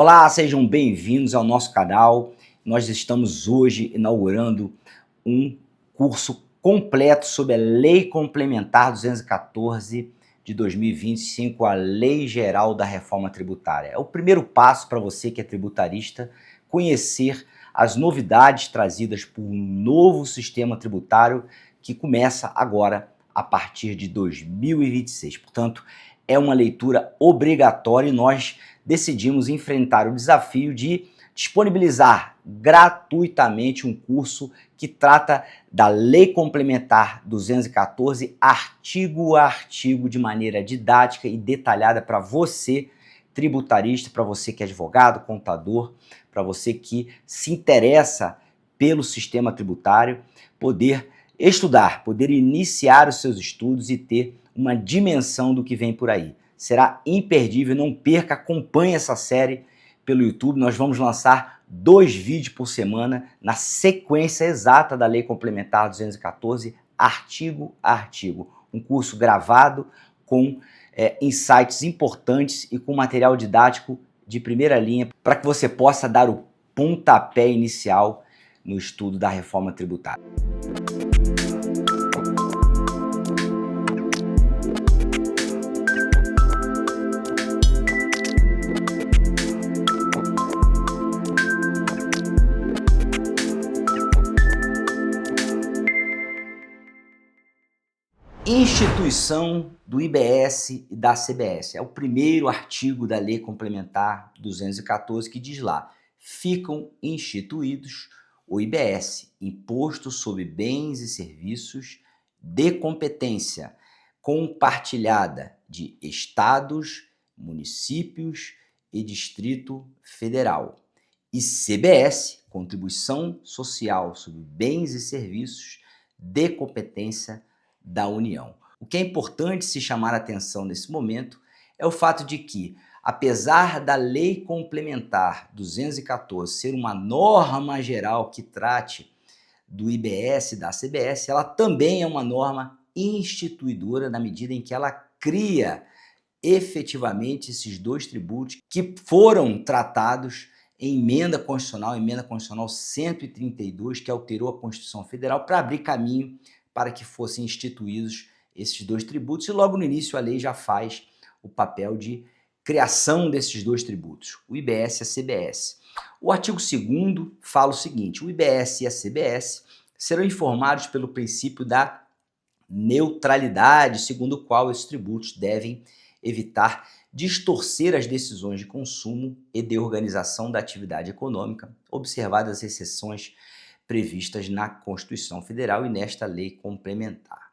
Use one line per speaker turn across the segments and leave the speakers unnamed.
Olá, sejam bem-vindos ao nosso canal. Nós estamos hoje inaugurando um curso completo sobre a Lei Complementar 214 de 2025, a Lei Geral da Reforma Tributária. É o primeiro passo para você que é tributarista conhecer as novidades trazidas por um novo sistema tributário que começa agora a partir de 2026. Portanto, é uma leitura obrigatória e nós decidimos enfrentar o desafio de disponibilizar gratuitamente um curso que trata da Lei Complementar 214, artigo a artigo, de maneira didática e detalhada para você, tributarista, para você que é advogado, contador, para você que se interessa pelo sistema tributário, poder estudar, poder iniciar os seus estudos e ter uma dimensão do que vem por aí. Será imperdível, não perca, acompanhe essa série pelo YouTube. Nós vamos lançar 2 vídeos por semana na sequência exata da Lei Complementar 214, artigo a artigo. Um curso gravado com insights importantes e com material didático de primeira linha para que você possa dar o pontapé inicial no estudo da reforma tributária. Instituição do IBS e da CBS. É o primeiro artigo da Lei Complementar 214 que diz lá: ficam instituídos o IBS, Imposto sobre Bens e Serviços, de competência compartilhada de estados, municípios e Distrito Federal, e CBS, Contribuição Social sobre Bens e Serviços, de competência da União. O que é importante se chamar a atenção nesse momento é o fato de que, apesar da Lei Complementar 214 ser uma norma geral que trate do IBS e da CBS, ela também é uma norma instituidora na medida em que ela cria efetivamente esses dois tributos que foram tratados em emenda constitucional 132, que alterou a Constituição Federal para abrir caminho para que fossem instituídos esses dois tributos, e logo no início a lei já faz o papel de criação desses dois tributos, o IBS e a CBS. O artigo 2º fala o seguinte: o IBS e a CBS serão informados pelo princípio da neutralidade, segundo o qual esses tributos devem evitar distorcer as decisões de consumo e de organização da atividade econômica, observadas as exceções previstas na Constituição Federal e nesta lei complementar.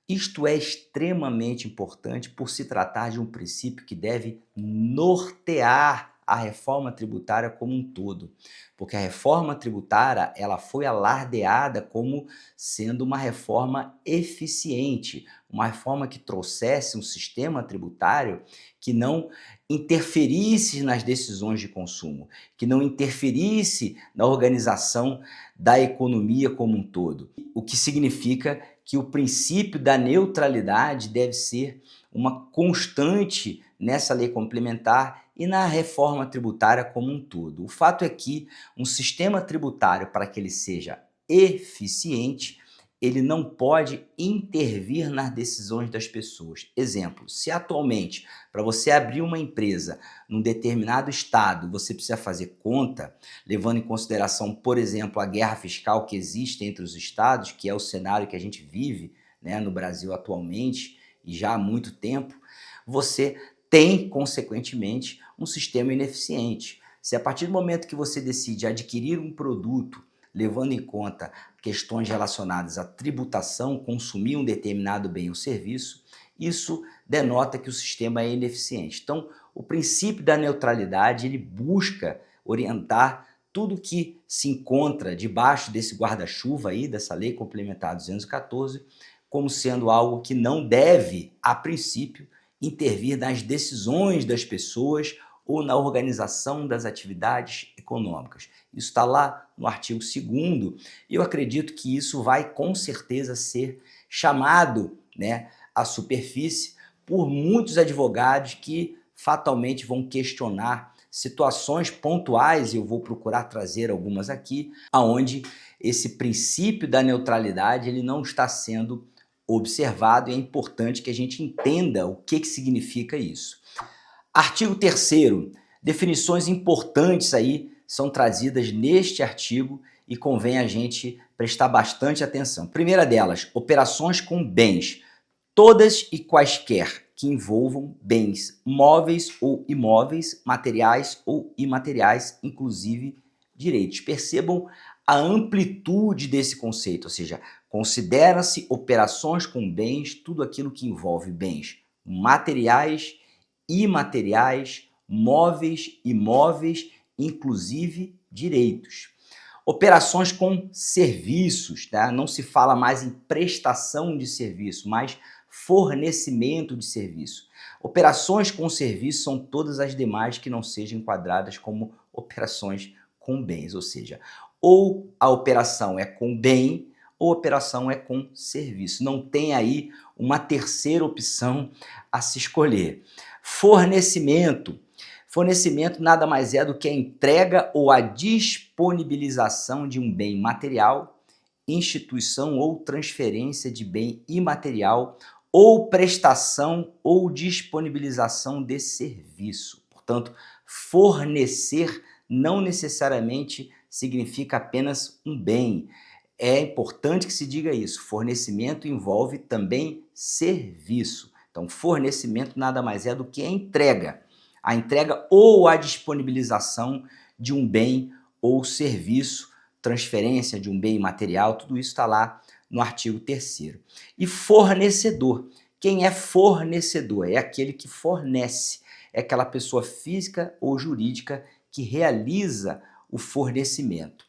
Isto é extremamente importante por se tratar de um princípio que deve nortear a reforma tributária como um todo, porque a reforma tributária ela foi alardeada como sendo uma reforma eficiente, uma reforma que trouxesse um sistema tributário que não interferisse nas decisões de consumo, que não interferisse na organização da economia como um todo, o que significa que o princípio da neutralidade deve ser uma constante nessa lei complementar e na reforma tributária como um todo. O fato é que um sistema tributário, para que ele seja eficiente, ele não pode intervir nas decisões das pessoas. Exemplo, se atualmente, para você abrir uma empresa num determinado estado, você precisa fazer conta, levando em consideração, por exemplo, a guerra fiscal que existe entre os estados, que é o cenário que a gente vive, né, no Brasil atualmente e já há muito tempo, você tem, consequentemente, um sistema ineficiente. Se a partir do momento que você decide adquirir um produto, levando em conta questões relacionadas à tributação, consumir um determinado bem ou serviço, isso denota que o sistema é ineficiente. Então, o princípio da neutralidade, ele busca orientar tudo que se encontra debaixo desse guarda-chuva aí, dessa Lei Complementar 214, como sendo algo que não deve, a princípio, intervir nas decisões das pessoas ou na organização das atividades econômicas. Isso está lá no artigo 2º, e eu acredito que isso vai com certeza ser chamado, né, à superfície por muitos advogados que fatalmente vão questionar situações pontuais, e eu vou procurar trazer algumas aqui, aonde esse princípio da neutralidade ele não está sendo observado e é importante que a gente entenda o que significa isso. Artigo 3º, definições importantes aí são trazidas neste artigo e convém a gente prestar bastante atenção. Primeira delas, operações com bens. Todas e quaisquer que envolvam bens móveis ou imóveis, materiais ou imateriais, inclusive direitos. Percebam a amplitude desse conceito, ou seja, considera-se operações com bens tudo aquilo que envolve bens materiais, imateriais, móveis, imóveis, inclusive direitos. Operações com serviços, tá? Não se fala mais em prestação de serviço, mas fornecimento de serviço. Operações com serviço são todas as demais que não sejam enquadradas como operações com bens, ou seja, ou a operação é com bem ou a operação é com serviço. Não tem aí uma terceira opção a se escolher. Fornecimento. Fornecimento nada mais é do que a entrega ou a disponibilização de um bem material, instituição ou transferência de bem imaterial ou prestação ou disponibilização de serviço. Portanto, fornecer não necessariamente significa apenas um bem. É importante que se diga isso. Fornecimento envolve também serviço. Então, fornecimento nada mais é do que a entrega ou a disponibilização de um bem ou serviço, transferência de um bem material, tudo isso está lá no artigo 3º. E fornecedor. Quem é fornecedor? É aquele que fornece, é aquela pessoa física ou jurídica que realiza o fornecimento.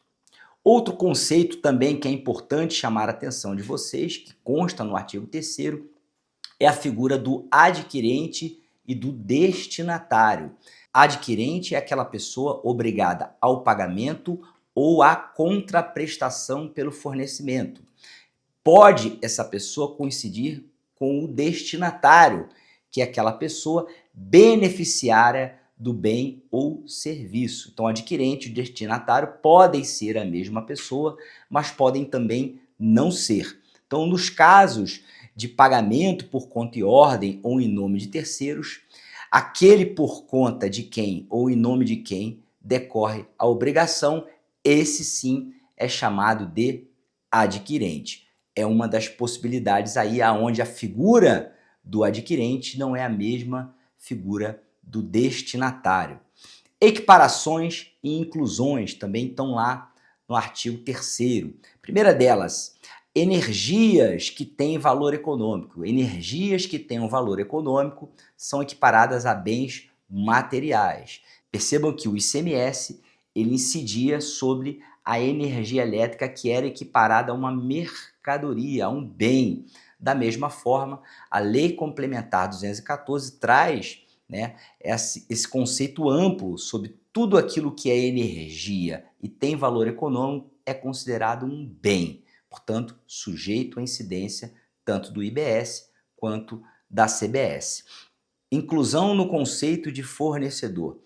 Outro conceito também que é importante chamar a atenção de vocês, que consta no artigo 3º, é a figura do adquirente e do destinatário. Adquirente é aquela pessoa obrigada ao pagamento ou à contraprestação pelo fornecimento. Pode essa pessoa coincidir com o destinatário, que é aquela pessoa beneficiária do bem ou serviço. Então, adquirente e destinatário podem ser a mesma pessoa, mas podem também não ser. Então, nos casos de pagamento por conta e ordem ou em nome de terceiros, aquele por conta de quem ou em nome de quem decorre a obrigação, esse sim é chamado de adquirente. É uma das possibilidades aí aonde a figura do adquirente não é a mesma figura do destinatário. Equiparações e inclusões também estão lá no artigo 3º. Primeira delas, energias que têm valor econômico. Energias que têm um valor econômico são equiparadas a bens materiais. Percebam que o ICMS ele incidia sobre a energia elétrica que era equiparada a uma mercadoria, a um bem. Da mesma forma, a Lei Complementar 214 traz, né, esse conceito amplo sobre tudo aquilo que é energia e tem valor econômico é considerado um bem, portanto, sujeito à incidência tanto do IBS quanto da CBS. Inclusão no conceito de fornecedor.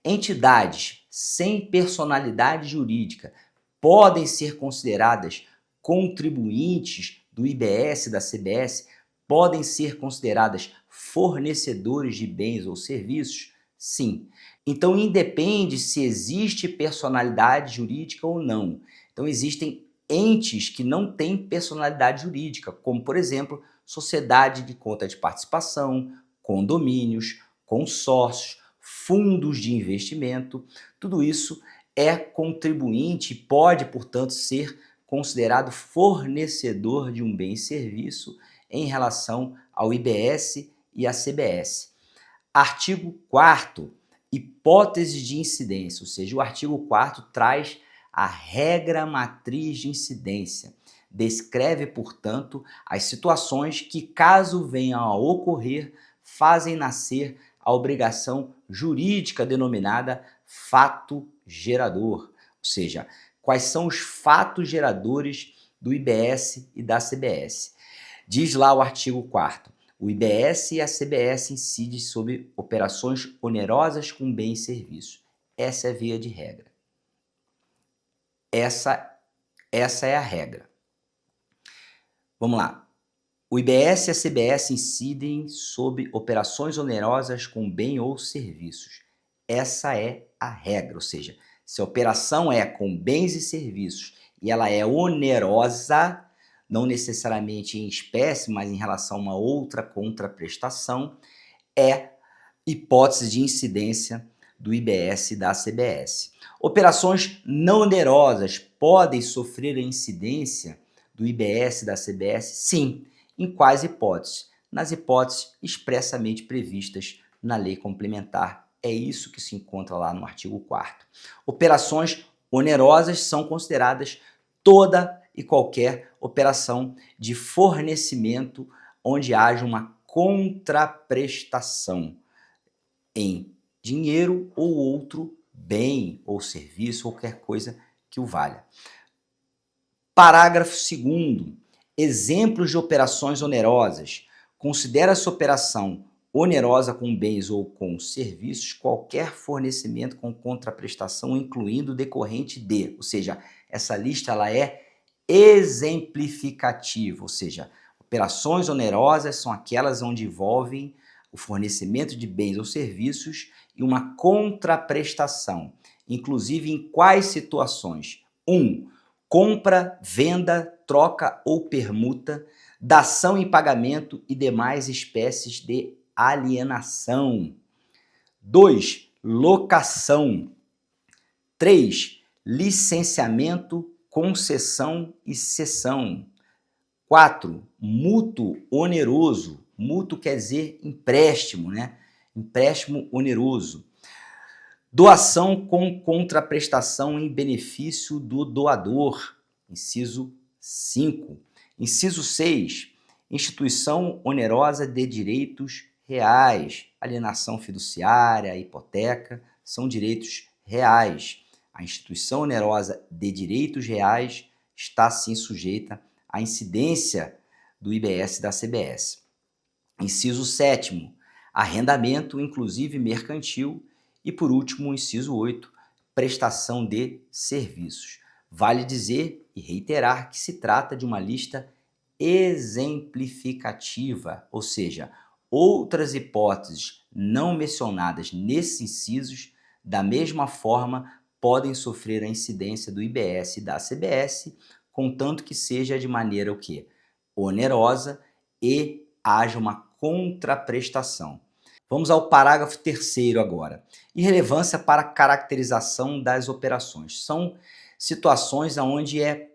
Entidades sem personalidade jurídica podem ser consideradas contribuintes do IBS e da CBS, podem ser consideradas fornecedores de bens ou serviços? Sim. Então, independe se existe personalidade jurídica ou não. Então, existem entes que não têm personalidade jurídica, como, por exemplo, sociedade de conta de participação, condomínios, consórcios, fundos de investimento. Tudo isso é contribuinte e pode, portanto, ser considerado fornecedor de um bem e serviço em relação ao IBS e à CBS. Artigo 4º, hipótese de incidência, ou seja, o artigo 4º traz a regra matriz de incidência. Descreve, portanto, as situações que, caso venham a ocorrer, fazem nascer a obrigação jurídica denominada fato gerador, ou seja, quais são os fatos geradores do IBS e da CBS. Diz lá o artigo 4º, o IBS e a CBS incidem sobre operações onerosas com bem e serviço. Essa é a via de regra. Essa é a regra. Vamos lá. O IBS e a CBS incidem sobre operações onerosas com bem ou serviços. Essa é a regra, ou seja, se a operação é com bens e serviços e ela é onerosa, não necessariamente em espécie, mas em relação a uma outra contraprestação, é hipótese de incidência do IBS e da CBS. Operações não onerosas podem sofrer a incidência do IBS e da CBS? Sim. Em quais hipóteses? Nas hipóteses expressamente previstas na lei complementar. É isso que se encontra lá no artigo 4º. Operações onerosas são consideradas toda e qualquer operação de fornecimento onde haja uma contraprestação em dinheiro ou outro bem ou serviço ou qualquer coisa que o valha. Parágrafo 2º. Exemplos de operações onerosas. Considera-se operação onerosa com bens ou com serviços qualquer fornecimento com contraprestação, incluindo decorrente de, ou seja, essa lista ela é exemplificativa, ou seja, operações onerosas são aquelas onde envolvem o fornecimento de bens ou serviços e uma contraprestação, inclusive em quais situações? 1. Compra, venda, troca ou permuta, dação em pagamento e demais espécies de alienação. 2. Locação. 3. Licenciamento, concessão e cessão. 4. Mútuo oneroso. Mútuo quer dizer empréstimo, né? Empréstimo oneroso. Doação com contraprestação em benefício do doador. Inciso 5. Inciso 6. Instituição onerosa de direitos reais. Alienação fiduciária, hipoteca, são direitos reais. A instituição onerosa de direitos reais está, sim, sujeita à incidência do IBS e da CBS. Inciso 7º. Arrendamento, inclusive mercantil. E, por último, o inciso 8, prestação de serviços. Vale dizer e reiterar que se trata de uma lista exemplificativa, ou seja, outras hipóteses não mencionadas nesses incisos, da mesma forma, podem sofrer a incidência do IBS e da CBS, contanto que seja de maneira o quê? Onerosa e haja uma contraprestação. Vamos ao parágrafo 3º agora. Irrelevância para caracterização das operações. São situações onde é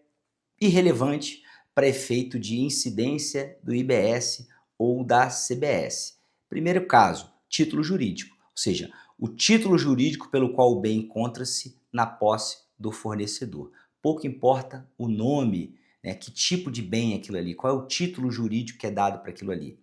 irrelevante para efeito de incidência do IBS ou da CBS. Primeiro caso, título jurídico, ou seja, o título jurídico pelo qual o bem encontra-se na posse do fornecedor. Pouco importa o nome, né, que tipo de bem é aquilo ali, qual é o título jurídico que é dado para aquilo ali.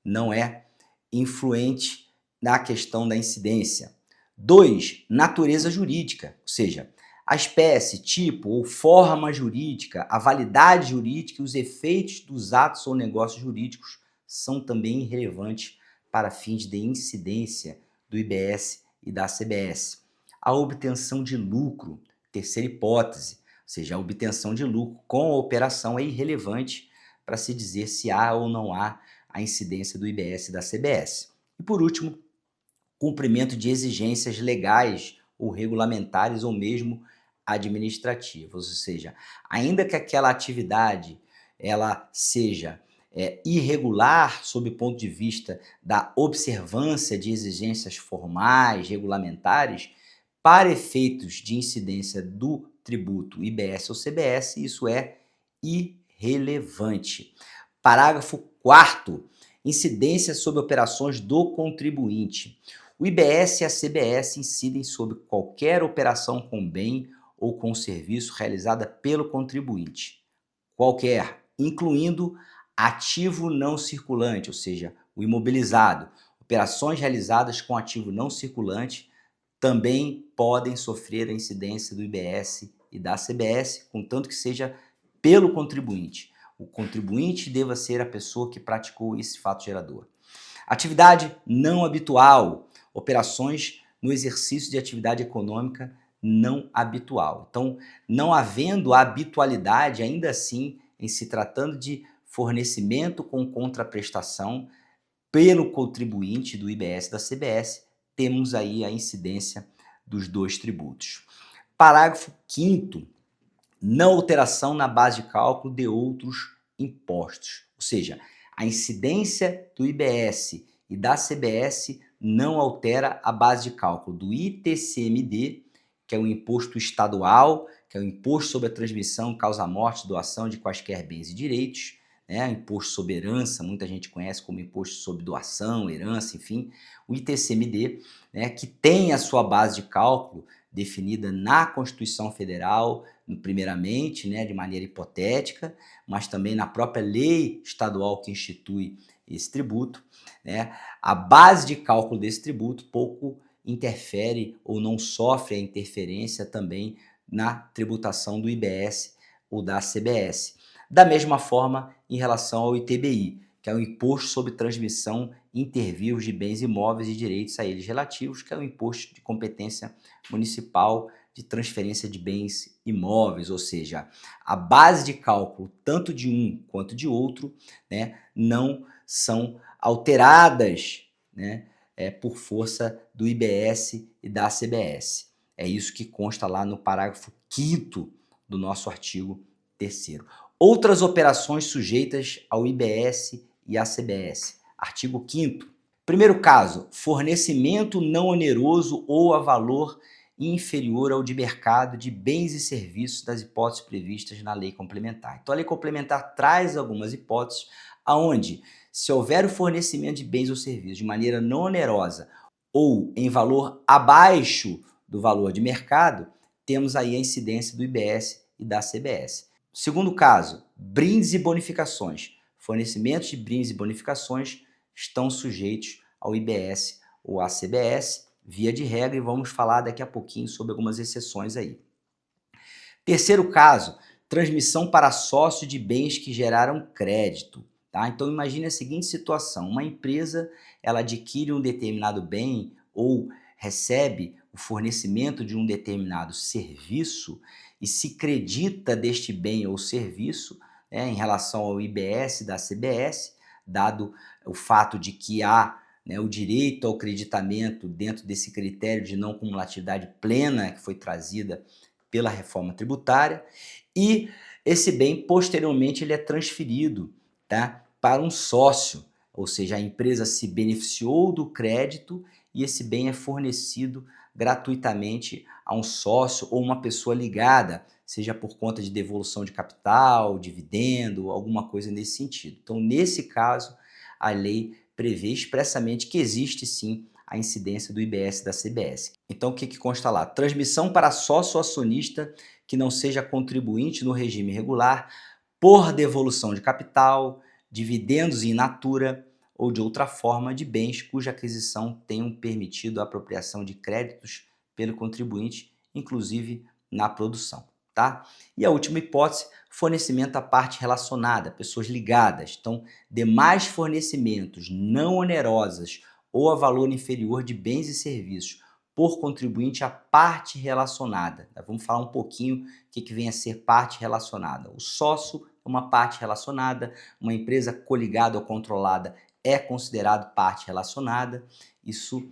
Não é influente na questão da incidência. 2. Natureza jurídica, ou seja, a espécie, tipo ou forma jurídica, a validade jurídica e os efeitos dos atos ou negócios jurídicos são também irrelevantes para fins de incidência do IBS e da CBS. A obtenção de lucro, terceira hipótese, ou seja, a obtenção de lucro com a operação é irrelevante para se dizer se há ou não há a incidência do IBS e da CBS. E por último, cumprimento de exigências legais ou regulamentares ou mesmo administrativas, ou seja, ainda que aquela atividade ela seja irregular sob o ponto de vista da observância de exigências formais, regulamentares, para efeitos de incidência do tributo IBS ou CBS, isso é irrelevante. Parágrafo 4º. Incidência sobre operações do contribuinte. O IBS e a CBS incidem sobre qualquer operação com bem ou com serviço realizada pelo contribuinte. Qualquer, incluindo ativo não circulante, ou seja, o imobilizado. Operações realizadas com ativo não circulante também podem sofrer a incidência do IBS e da CBS, contanto que seja pelo contribuinte. O contribuinte deva ser a pessoa que praticou esse fato gerador. Atividade não habitual, operações no exercício de atividade econômica não habitual. Então, não havendo habitualidade, ainda assim, em se tratando de fornecimento com contraprestação pelo contribuinte do IBS e da CBS, temos aí a incidência dos dois tributos. Parágrafo 5º, não alteração na base de cálculo de outros impostos. Ou seja, a incidência do IBS e da CBS não altera a base de cálculo do ITCMD, que é o imposto estadual, que é o imposto sobre a transmissão, causa-morte, doação de quaisquer bens e direitos, né? Imposto sobre herança, muita gente conhece como imposto sobre doação, herança, enfim. O ITCMD, né, que tem a sua base de cálculo definida na Constituição Federal, primeiramente, né, de maneira hipotética, mas também na própria lei estadual que institui esse tributo, né? A base de cálculo desse tributo pouco interfere ou não sofre a interferência também na tributação do IBS ou da CBS. Da mesma forma, em relação ao ITBI, que é o Imposto sobre Transmissão Inter-vivos de Bens Imóveis e Direitos a eles relativos, que é o imposto de competência municipal de transferência de bens imóveis, ou seja, a base de cálculo tanto de um quanto de outro, né, não são alteradas, né, por força do IBS e da CBS. É isso que consta lá no parágrafo 5º do nosso artigo 3º. Outras operações sujeitas ao IBS e à CBS. Artigo 5º. Primeiro caso, fornecimento não oneroso ou a valor inferior ao de mercado de bens e serviços das hipóteses previstas na lei complementar. Então, a lei complementar traz algumas hipóteses aonde, se houver o fornecimento de bens ou serviços de maneira não onerosa ou em valor abaixo do valor de mercado, temos aí a incidência do IBS e da CBS. Segundo caso, brindes e bonificações. Fornecimentos de brindes e bonificações estão sujeitos ao IBS ou à CBS, via de regra, e vamos falar daqui a pouquinho sobre algumas exceções aí. Terceiro caso, transmissão para sócio de bens que geraram crédito. Tá? Então imagine a seguinte situação, uma empresa ela adquire um determinado bem ou recebe o fornecimento de um determinado serviço e se credita deste bem ou serviço, né, em relação ao IBS da CBS, dado o fato de que há, né, o direito ao creditamento dentro desse critério de não cumulatividade plena que foi trazida pela reforma tributária, e esse bem posteriormente ele é transferido, tá, para um sócio, ou seja, a empresa se beneficiou do crédito e esse bem é fornecido gratuitamente a um sócio ou uma pessoa ligada, seja por conta de devolução de capital, dividendo, alguma coisa nesse sentido. Então, nesse caso, a lei prevê expressamente que existe sim a incidência do IBS e da CBS. Então, o que consta lá? Transmissão para sócio acionista que não seja contribuinte no regime regular por devolução de capital, dividendos in natura ou de outra forma de bens cuja aquisição tenham permitido a apropriação de créditos pelo contribuinte, inclusive na produção. Tá? E a última hipótese, fornecimento à parte relacionada, pessoas ligadas. Então, demais fornecimentos não onerosas ou a valor inferior de bens e serviços por contribuinte à parte relacionada. Vamos falar um pouquinho o que vem a ser parte relacionada. O sócio é uma parte relacionada, uma empresa coligada ou controlada é considerado parte relacionada. Isso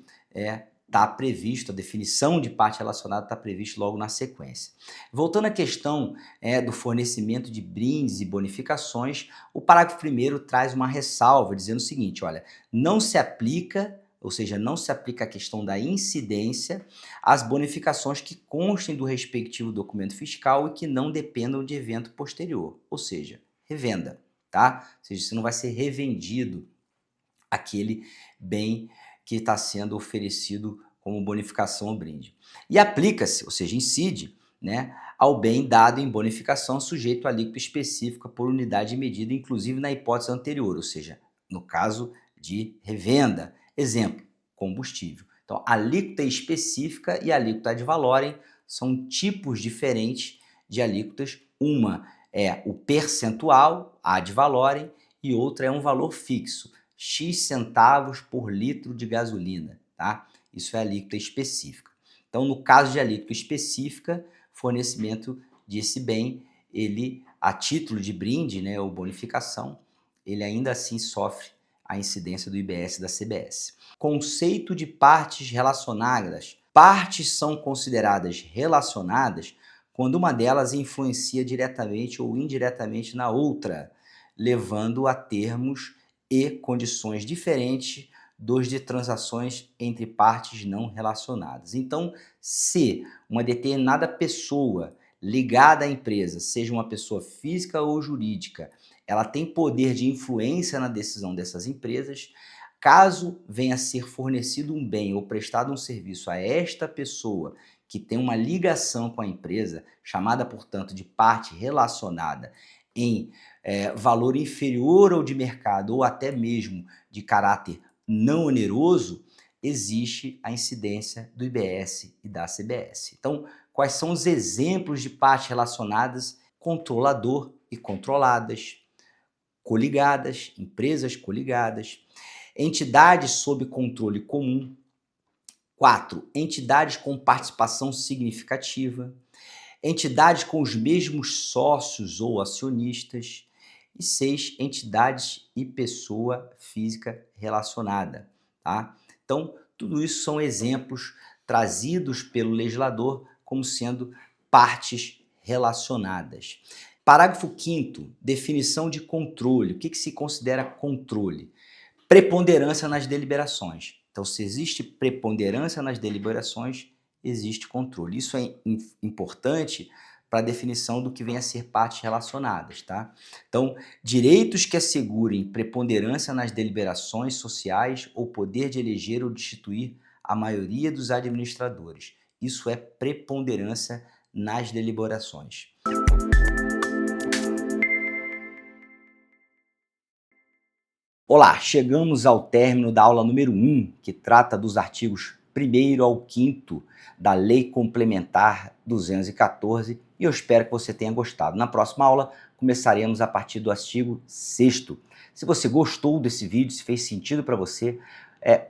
está previsto, a definição de parte relacionada está previsto logo na sequência. Voltando à questão do fornecimento de brindes e bonificações, o parágrafo 1º traz uma ressalva dizendo o seguinte, olha, não se aplica, ou seja, não se aplica a questão da incidência às bonificações que constem do respectivo documento fiscal e que não dependam de evento posterior, ou seja, revenda, tá? Ou seja, isso não vai ser revendido aquele bem que está sendo oferecido como bonificação ou brinde. E aplica-se, ou seja, incide, né, ao bem dado em bonificação sujeito a alíquota específica por unidade de medida, inclusive na hipótese anterior, ou seja, no caso de revenda. Exemplo, combustível. Então, alíquota específica e alíquota ad valorem são tipos diferentes de alíquotas. Uma é o percentual, ad valorem, e outra é um valor fixo, X centavos por litro de gasolina, tá? Isso é alíquota específica. Então, no caso de alíquota específica, fornecimento desse bem, ele, a título de brinde, né, ou bonificação, ele ainda assim sofre a incidência do IBS e da CBS. Conceito de partes relacionadas. Partes são consideradas relacionadas quando uma delas influencia diretamente ou indiretamente na outra, levando a termos e condições diferentes dos de transações entre partes não relacionadas. Então, se uma determinada pessoa ligada à empresa, seja uma pessoa física ou jurídica, ela tem poder de influência na decisão dessas empresas, caso venha a ser fornecido um bem ou prestado um serviço a esta pessoa que tem uma ligação com a empresa, chamada, portanto, de parte relacionada em valor inferior ao de mercado ou até mesmo de caráter não oneroso, existe a incidência do IBS e da CBS. Então, quais são os exemplos de partes relacionadas? Controlador e controladas, coligadas, empresas coligadas, entidades sob controle comum. 4. Entidades com participação significativa, entidades com os mesmos sócios ou acionistas. E 6, entidades e pessoa física relacionada. Tá? Então, tudo isso são exemplos trazidos pelo legislador como sendo partes relacionadas. Parágrafo 5º, definição de controle. O que se considera controle? Preponderância nas deliberações. Então, se existe preponderância nas deliberações, existe controle. Isso é importante para a definição do que vem a ser partes relacionadas, tá? Então, direitos que assegurem preponderância nas deliberações sociais ou poder de eleger ou destituir a maioria dos administradores. Isso é preponderância nas deliberações. Olá, chegamos ao término da aula número 1, que trata dos artigos 1º ao 5º da Lei Complementar 214, e eu espero que você tenha gostado. Na próxima aula, começaremos a partir do artigo 6º. Se você gostou desse vídeo, se fez sentido para você,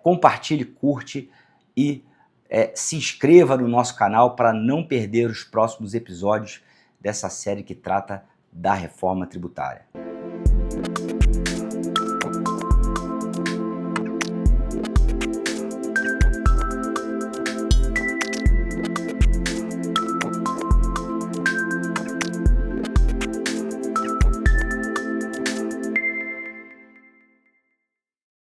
compartilhe, curte e se inscreva no nosso canal para não perder os próximos episódios dessa série que trata da reforma tributária.